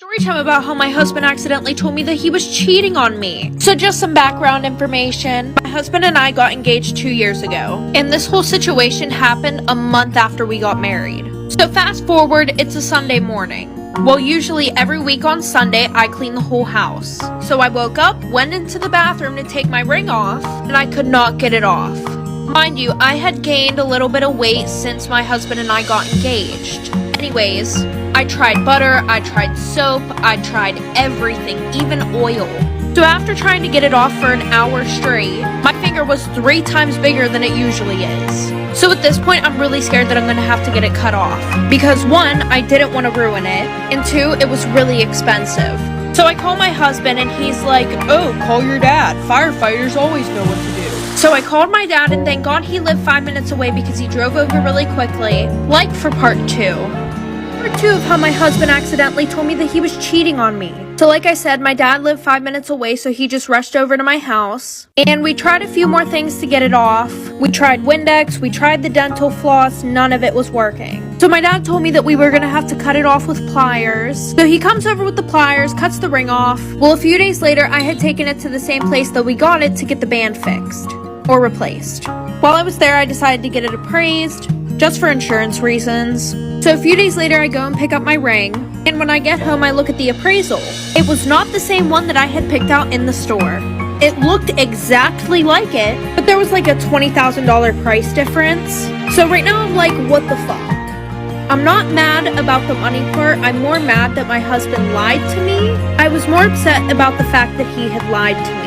Story time about how my husband accidentally told me that he was cheating on me. So just some background information. My husband and I got engaged 2 years ago, and this whole situation happened a month after we got married. So fast forward, it's a Sunday morning. Well, usually every week on Sunday, I clean the whole house. So I woke up, went into the bathroom to take my ring off, and I could not get it off. Mind you, I had gained a little bit of weight since my husband and I got engaged. Anyways, I tried butter, I tried soap, I tried everything, even oil. So after trying to get it off for an hour straight, my finger was 3 times bigger than it usually is. So at this point, I'm really scared that I'm gonna have to get it cut off. Because 1, I didn't want to ruin it, and 2, it was really expensive. So I call my husband and he's like, "Oh, call your dad. Firefighters always know what to do." So I called my dad, and thank God he lived 5 minutes away because he drove over really quickly. Like for part 2. Part 2 of how my husband accidentally told me that he was cheating on me. So like I said, my dad lived 5 minutes away, so he just rushed over to my house. And we tried a few more things to get it off. We tried Windex, we tried the dental floss, none of it was working. So my dad told me that we were gonna have to cut it off with pliers. So he comes over with the pliers, cuts the ring off. Well, a few days later, I had taken it to the same place that we got it to get the band fixed. Or replaced. While I was there, I decided to get it appraised, just for insurance reasons. So a few days later, I go and pick up my ring, and when I get home, I look at the appraisal. It was not the same one that I had picked out in the store. It looked exactly like it, but there was like a $20,000 price difference. So right now, I'm like, what the fuck? I'm not mad about the money part, I'm more mad that my husband lied to me. I was more upset about the fact that he had lied to me.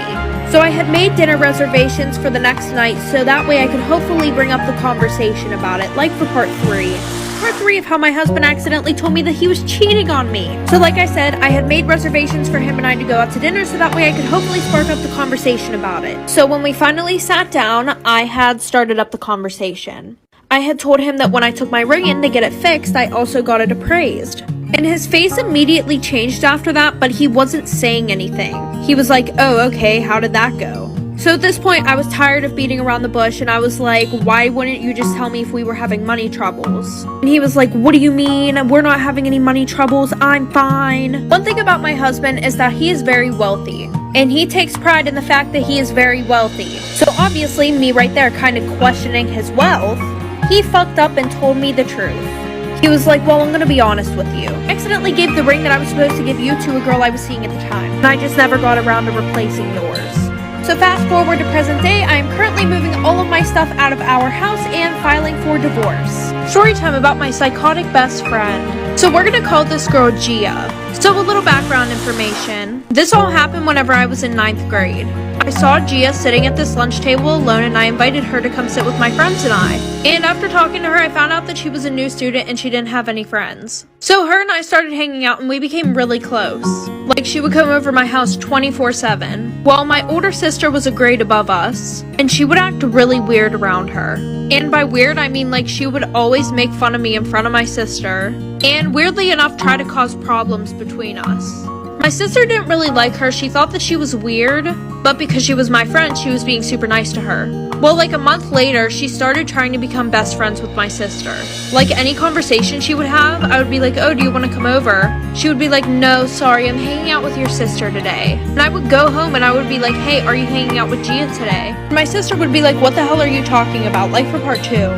So I had made dinner reservations for the next night so that way I could hopefully bring up the conversation about it, like for part 3. Part 3 of how my husband accidentally told me that he was cheating on me. So like I said, I had made reservations for him and I to go out to dinner so that way I could hopefully spark up the conversation about it. So when we finally sat down, I had started up the conversation. I had told him that when I took my ring in to get it fixed, I also got it appraised. And his face immediately changed after that, but he wasn't saying anything. He was like, "Oh, okay, how did that go?" So at this point, I was tired of beating around the bush, and I was like, "Why wouldn't you just tell me if we were having money troubles?" And he was like, "What do you mean? We're not having any money troubles. I'm fine." One thing about my husband is that he is very wealthy, and he takes pride in the fact that he is very wealthy. So obviously, me right there kind of questioning his wealth, he fucked up and told me the truth. He was like, "Well, I'm gonna be honest with you. I accidentally gave the ring that I was supposed to give you to a girl I was seeing at the time, and I just never got around to replacing yours." So fast forward to present day, I am currently moving all of my stuff out of our house and filing for divorce. Story time about my psychotic best friend. So we're gonna call this girl Gia. So a little background information. This all happened whenever I was in 9th grade. I saw Gia sitting at this lunch table alone, and I invited her to come sit with my friends and I. And after talking to her, I found out that she was a new student and she didn't have any friends. So her and I started hanging out and we became really close. Like, she would come over my house 24/7. While my older sister was a grade above us, and she would act really weird around her. And by weird, I mean like she would always make fun of me in front of my sister, and weirdly enough try to cause problems between us. My sister didn't really like her. She thought that she was weird, but because she was my friend, she was being super nice to her. Well, like a month later, she started trying to become best friends with my sister. Like any conversation she would have, I would be like, "Oh, do you want to come over?" She would be like, "No, sorry, I'm hanging out with your sister today." And I would go home and I would be like, "Hey, are you hanging out with Gia today?" And my sister would be like, "What the hell are you talking about?" Like for part 2.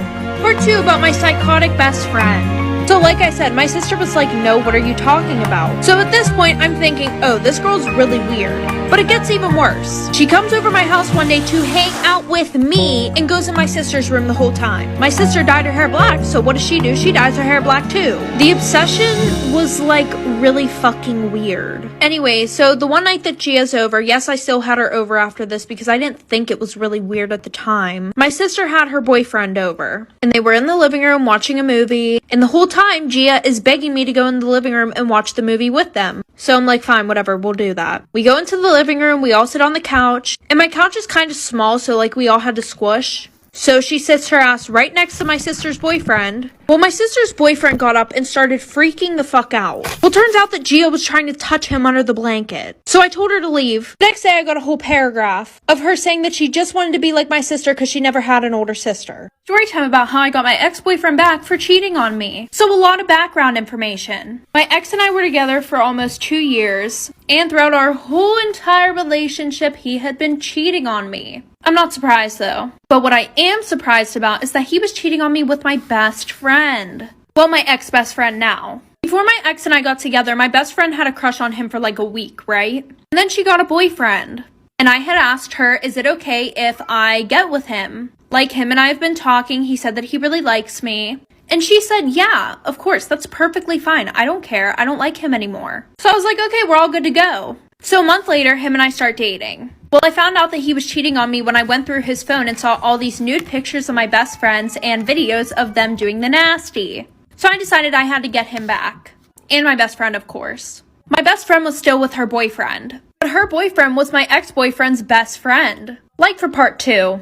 Part 2 about my psychotic best friend. So like I said, my sister was like, "No, what are you talking about?" So at this point, I'm thinking, oh, this girl's really weird. But it gets even worse. She comes over my house one day to hang out with me and goes in my sister's room the whole time. My sister dyed her hair black, so what does she do? She dyes her hair black too. The obsession was like really fucking weird. Anyway, so the one night that Gia's over, yes, I still had her over after this because I didn't think it was really weird at the time. My sister had her boyfriend over, and they were in the living room watching a movie, and the whole time Gia is begging me to go in the living room and watch the movie with them. So I'm like, fine, whatever, we'll do that. We go into the living room, we all sit on the couch, and my couch is kind of small, so like we all had to squish. So she sits her ass right next to my sister's boyfriend. Well, my sister's boyfriend got up and started freaking the fuck out. Well, turns out that Gia was trying to touch him under the blanket. So I told her to leave. Next day, I got a whole paragraph of her saying that she just wanted to be like my sister because she never had an older sister. Story time about how I got my ex-boyfriend back for cheating on me. So a lot of background information. My ex and I were together for almost 2 years, and throughout our whole entire relationship, he had been cheating on me. I'm not surprised though. But what I am surprised about is that he was cheating on me with my best friend. Well, my ex-best friend now. Before my ex and I got together, my best friend had a crush on him for like a week, right? And then she got a boyfriend. And I had asked her, is it okay if I get with him? Like, him and I have been talking, he said that he really likes me. And she said, yeah, of course, that's perfectly fine. I don't care. I don't like him anymore. So I was like, okay, we're all good to go. So a month later, him and I start dating. Well, I found out that he was cheating on me when I went through his phone and saw all these nude pictures of my best friends and videos of them doing the nasty. So I decided I had to get him back. And my best friend, of course. My best friend was still with her boyfriend. But her boyfriend was my ex-boyfriend's best friend. Like for part 2.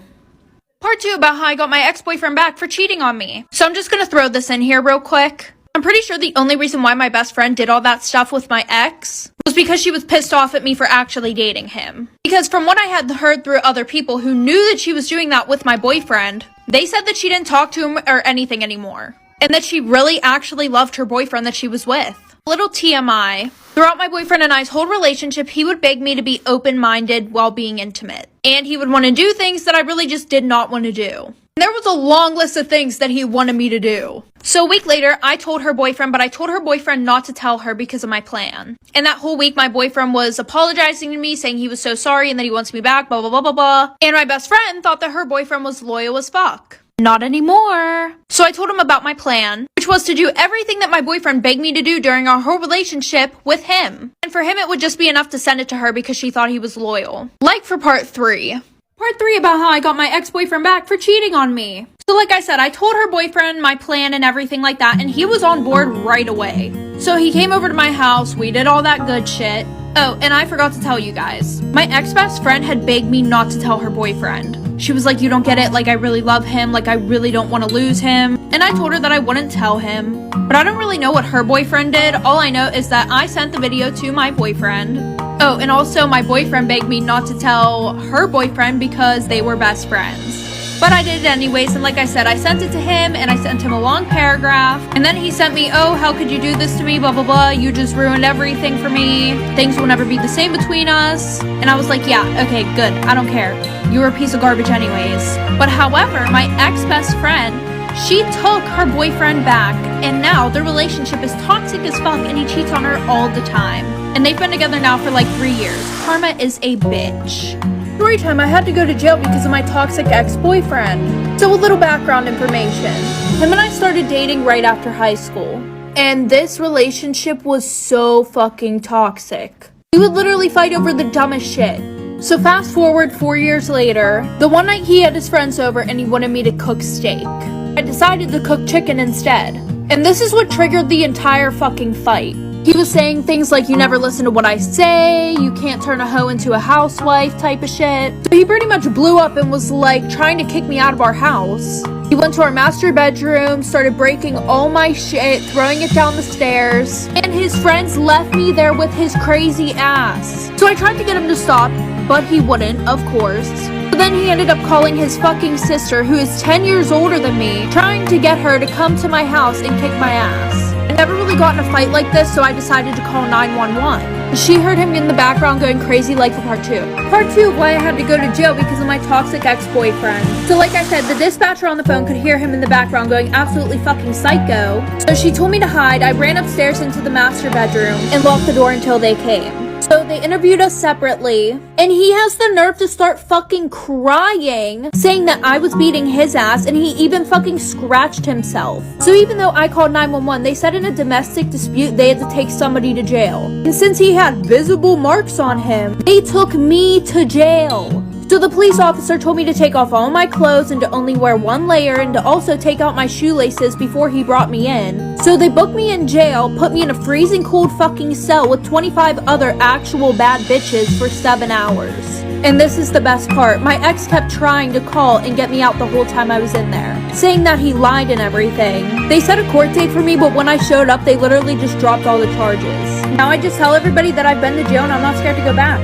Part 2 about how I got my ex-boyfriend back for cheating on me. So I'm just gonna throw this in here real quick. I'm pretty sure the only reason why my best friend did all that stuff with my ex was because she was pissed off at me for actually dating him. Because from what I had heard through other people who knew that she was doing that with my boyfriend, they said that she didn't talk to him or anything anymore. And that she really actually loved her boyfriend that she was with. Little TMI. Throughout my boyfriend and I's whole relationship, he would beg me to be open-minded while being intimate. And he would want to do things that I really just did not want to do. There was a long list of things that he wanted me to do. So a week later, I told her boyfriend, but I told her boyfriend not to tell her because of my plan. And that whole week, my boyfriend was apologizing to me, saying he was so sorry and that he wants me back, blah, blah, blah, blah, blah. And my best friend thought that her boyfriend was loyal as fuck. Not anymore. So I told him about my plan, which was to do everything that my boyfriend begged me to do during our whole relationship with him. And for him, it would just be enough to send it to her because she thought he was loyal. Like for part 3. Part 3 about how I got my ex-boyfriend back for cheating on me. So like I said, I told her boyfriend my plan and everything like that, and he was on board right away. So he came over to my house, we did all that good shit. Oh, and I forgot to tell you guys. My ex-best friend had begged me not to tell her boyfriend. She was like, you don't get it, like I really love him, like I really don't want to lose him. And I told her that I wouldn't tell him. But I don't really know what her boyfriend did. All I know is that I sent the video to my boyfriend. Oh, and also my boyfriend begged me not to tell her boyfriend because they were best friends. But I did it anyways, and like I said, I sent it to him, and I sent him a long paragraph, and then he sent me, oh, how could you do this to me, blah, blah, blah, you just ruined everything for me, things will never be the same between us, and I was like, yeah, okay, good, I don't care, you were a piece of garbage anyways. But however, my ex-best friend, she took her boyfriend back, and now their relationship is toxic as fuck, and he cheats on her all the time. And they've been together now for like 3 years. Karma is a bitch. Story time, I had to go to jail because of my toxic ex-boyfriend. So a little background information. Him and I started dating right after high school. And this relationship was so fucking toxic. We would literally fight over the dumbest shit. So fast forward 4 years later, the one night he had his friends over and he wanted me to cook steak. I decided to cook chicken instead. And this is what triggered the entire fucking fight. He was saying things like, you never listen to what I say, you can't turn a hoe into a housewife type of shit. So he pretty much blew up and was like trying to kick me out of our house. He went to our master bedroom, started breaking all my shit, throwing it down the stairs, and his friends left me there with his crazy ass. So I tried to get him to stop, but he wouldn't, of course. But then he ended up calling his fucking sister, who is 10 years older than me, trying to get her to come to my house and kick my ass. I never really got in a fight like this, so I decided to call 911. She heard him in the background going crazy like for part 2. Part 2 of why I had to go to jail because of my toxic ex-boyfriend. So like I said, the dispatcher on the phone could hear him in the background going absolutely fucking psycho. So she told me to hide. I ran upstairs into the master bedroom and locked the door until they came. So they interviewed us separately, and he has the nerve to start fucking crying, saying that I was beating his ass, and he even fucking scratched himself. So even though I called 911, they said in a domestic dispute they had to take somebody to jail. And since he had visible marks on him, they took me to jail. So the police officer told me to take off all my clothes and to only wear one layer and to also take out my shoelaces before he brought me in. So they booked me in jail, put me in a freezing cold fucking cell with 25 other actual bad bitches for 7 hours. And this is the best part. My ex kept trying to call and get me out the whole time I was in there, saying that he lied and everything. They set a court date for me, but when I showed up, they literally just dropped all the charges. Now I just tell everybody that I've been to jail and I'm not scared to go back.